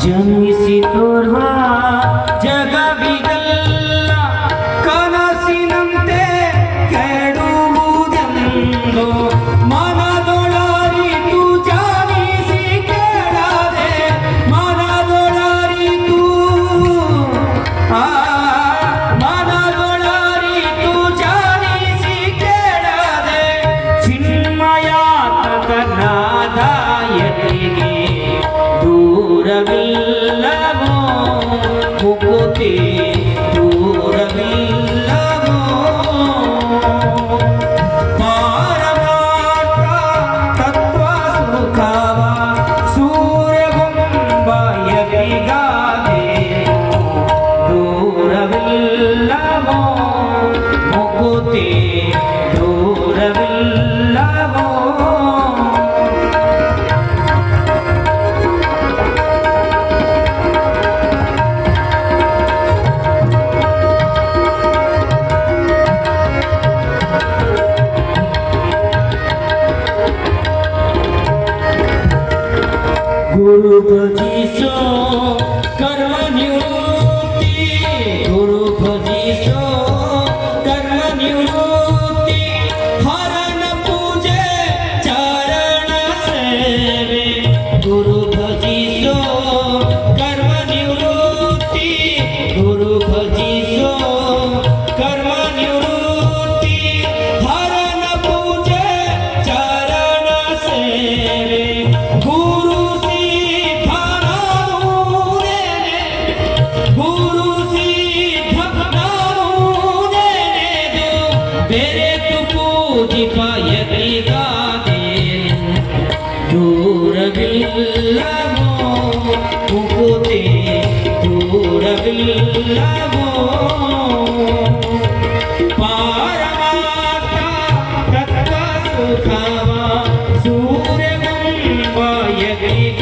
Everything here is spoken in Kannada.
ಜನಿಸಿ ತೋರ್ವ ಜಗವಿದಲ್ಲ ಕನಸಿನಂತೆ ಕೆಡುವುದೆಂದು ಮನದೊಳರಿತು ಜಾನಿಸಿ ಕೇಳದೆ ಮನದೊಳರಿತು ಮನದೊಳರಿತು ಜಾನಿಸಿ ಕೇಳದೆ ಚಿನ್ಮಯಾತಕನಾದಾಯತಿಗೆ ದೂರವಿಲ್ಲವೋ ಮುಕುತಿ ದೂರವಿಲ್ಲವೋ ಪಾರಮಾರ್ಥ ತತ್ವ ಸುಖವ ಸೂರ್ಯಗೊಂಬ ಯತಿಗಾದೆ ದೂರವಿಲ್ಲವೋ ಮುಕುತಿ ದೂರವಿಲ್ಲವೋ गुरु भजिसो कर्म निवृत्ति गुरु भजिसो कर्म निवृत्ति हरण पूजे चरण सेवे गुरु भजिसो कर्म निवृत्ति गुरु भजिसो कर्म निवृत्ति हरण पूजे चरण सेवे गुरु दूरविल्लवो मुकुते दूरविल्लवो पारमार्थ तत्व सुखव सूर्यगुंब यतिगादेवो